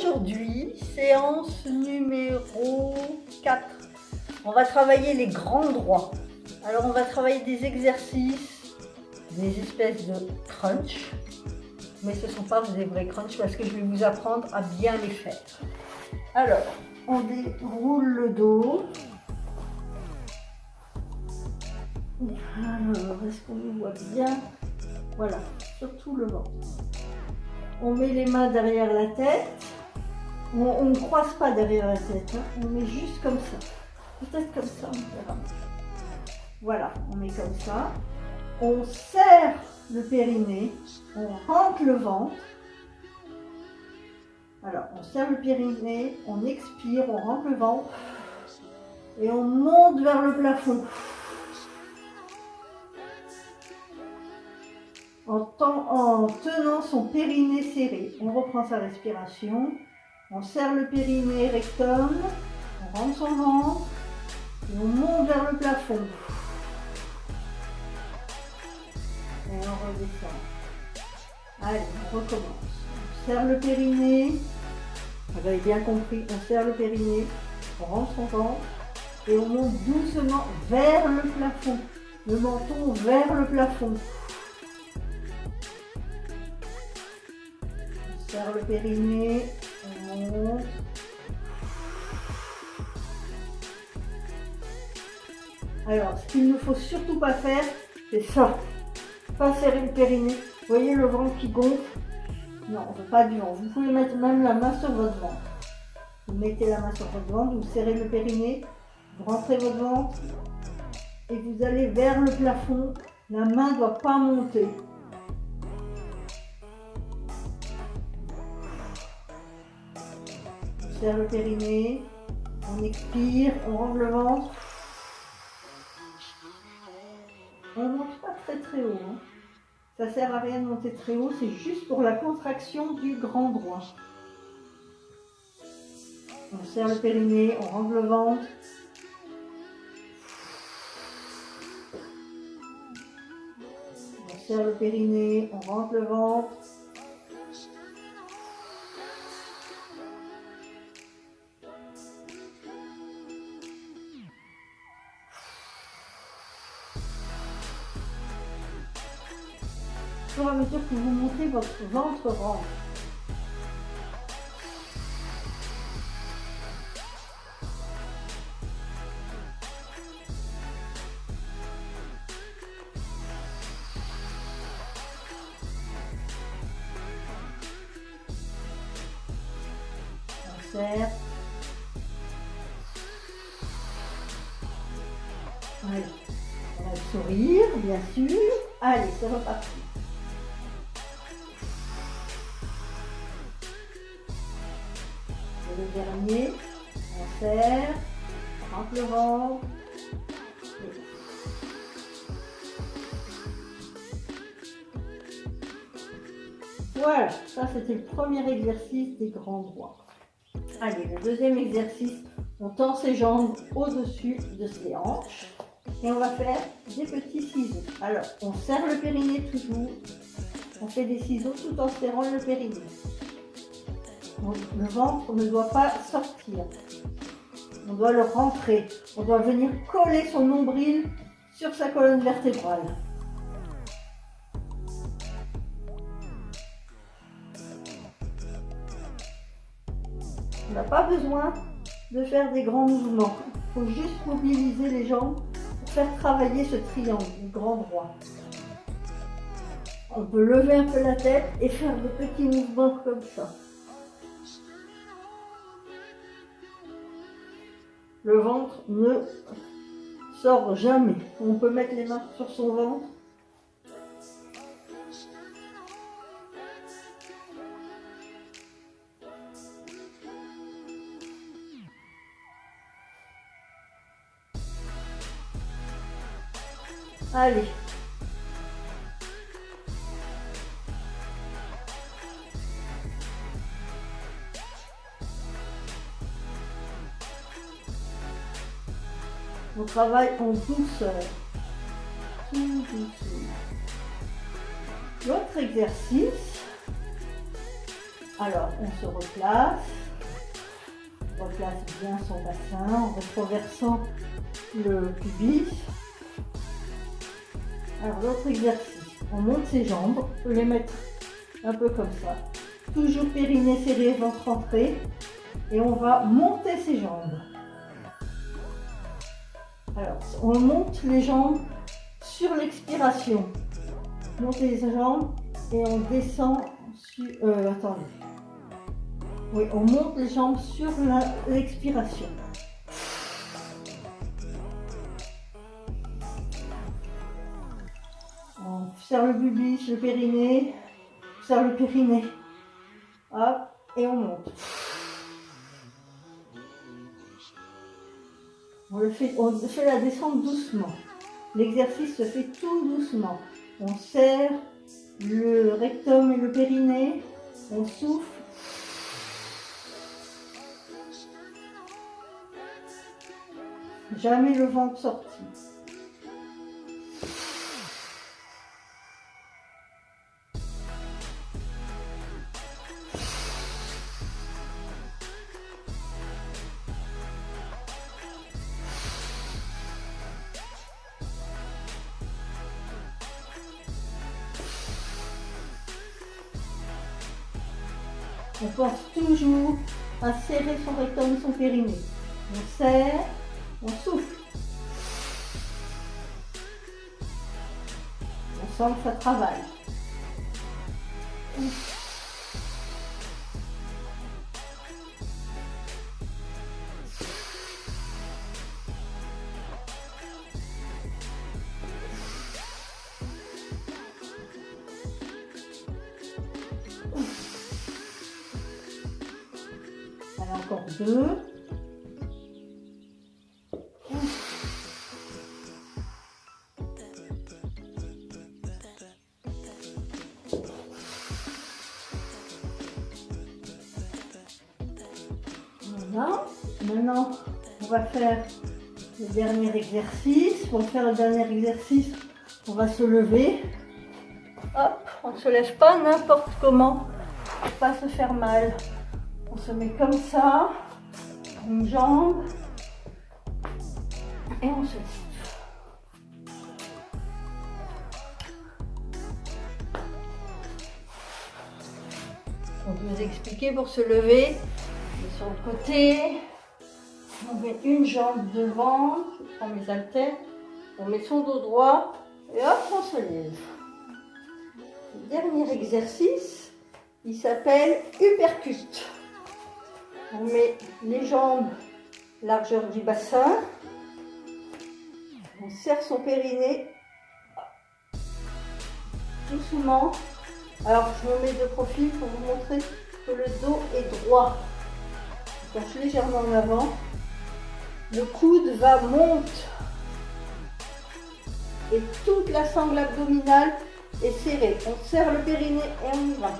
aujourd'hui, séance numéro 4. On va travailler les grands droits. Alors on va travailler des exercices, des espèces de crunch. Mais ce ne sont pas des vrais crunch parce que je vais vous apprendre à bien les faire. Alors, on déroule le dos. Alors, est-ce qu'on le voit bien? Voilà, surtout le ventre. On met les mains derrière la tête. On ne croise pas derrière la tête, hein. On met juste comme ça. Peut-être comme ça, on verra. Voilà, on met comme ça. On serre le périnée, on rentre le ventre. Alors, on serre le périnée, on expire, on rentre le ventre et on monte vers le plafond. En tenant son périnée serré. On reprend sa respiration. On serre le périnée, rectum, on rentre son ventre et on monte vers le plafond. Et on redescend. Allez, on recommence. On serre le périnée. Vous avez bien compris, on serre le périnée, on rentre son ventre et on monte doucement vers le plafond. Le menton vers le plafond. On serre le périnée, on monte. Alors, ce qu'il ne faut surtout pas faire, c'est ça. Pas serrer le périnée. Vous voyez le ventre qui gonfle? Non, on ne veut pas du ventre. Vous pouvez mettre même la main sur votre ventre. Vous mettez la main sur votre ventre, vous serrez le périnée, vous rentrez votre ventre et vous allez vers le plafond. La main ne doit pas monter. On serre le périnée, on expire, on rentre le ventre. On ne monte pas très haut. Hein. Ça ne sert à rien de monter très haut, c'est juste pour la contraction du grand droit. On serre le périnée, on rentre le ventre. On serre le périnée, on rentre le ventre. Au fur et à mesure que vous montez, votre ventre rentre. On serre. Allez, on va le sourire, bien sûr. Allez, c'est reparti. Et le dernier, on serre, on rentre le ventre. Voilà, ça c'était le premier exercice des grands droits. Allez, le deuxième exercice, on tend ses jambes au-dessus de ses hanches et on va faire des petits ciseaux. Alors, on serre le périnée toujours, on fait des ciseaux tout en serrant le périnée. Donc, le ventre ne doit pas sortir, on doit le rentrer, on doit venir coller son nombril sur sa colonne vertébrale. On n'a pas besoin de faire des grands mouvements. Il faut juste mobiliser les jambes pour faire travailler ce triangle, le grand droit. On peut lever un peu la tête et faire de petits mouvements comme ça. Le ventre ne sort jamais. On peut mettre les mains sur son ventre. Allez. On travaille en douceur. Tout doucement. L'autre exercice. Alors, on se replace bien son bassin en rétroversant le pubis. Alors, l'autre exercice, on monte ses jambes, on peut les mettre un peu comme ça. Toujours périnée serré, ventre rentré. Et on va monter ses jambes. Alors, on monte les jambes sur l'expiration. Montez les jambes et on descend sur... attendez. Oui, on monte les jambes sur l'expiration. On serre le pubis, le périnée. On serre le périnée. Hop, et on monte. On fait la descente doucement. L'exercice se fait tout doucement. On serre le rectum et le périnée. On souffle. Jamais le ventre sorti. On pense toujours à serrer son rectum et son périnée. On serre, on souffle. On sent que ça travaille. Allez, encore 2. Voilà. Maintenant, on va faire le dernier exercice. Pour faire le dernier exercice, on va se lever. Hop, on ne se lève pas n'importe comment, pour pas se faire mal. On se met comme ça, une jambe, et on se lève. On peut vous expliquer pour se lever. Sur le côté, on met une jambe devant, je prends mes haltères, on met son dos droit et hop, on se lève. Le dernier exercice, il s'appelle uppercut. On met les jambes largeur du bassin, on serre son périnée doucement. Alors je me mets de profil pour vous montrer que le dos est droit. Je penche légèrement en avant, le coude va monter et toute la sangle abdominale est serrée. On serre le périnée et on y va.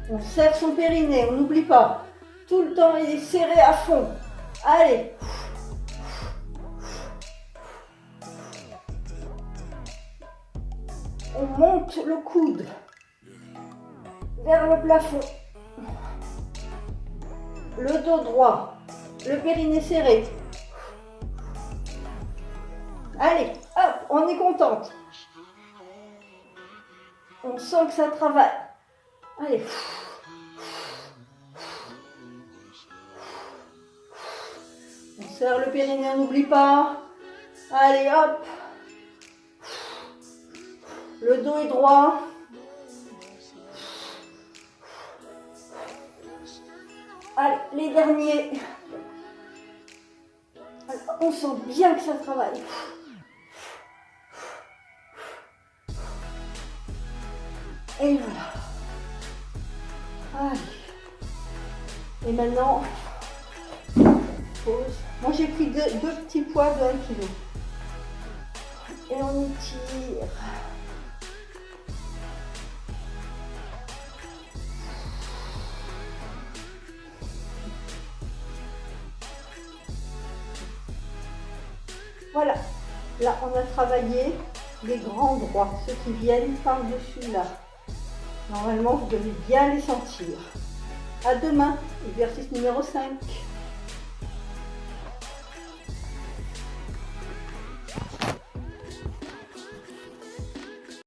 On serre son périnée, on n'oublie pas. Tout le temps, il est serré à fond. Allez. On monte le coude vers le plafond. Le dos droit, le périnée serré. Allez, hop, on est contente. On sent que ça travaille. Allez. On serre le périnée, on n'oublie pas. Allez, hop. Le dos est droit. Allez, les derniers. Alors, on sent bien que ça travaille. Et voilà. Allez. Et maintenant, pause. Moi j'ai pris deux petits poids de 1 kg. Et on étire. Voilà, là on a travaillé les grands droits, ceux qui viennent par-dessus là. Normalement vous devez bien les sentir. À demain, exercice numéro 5.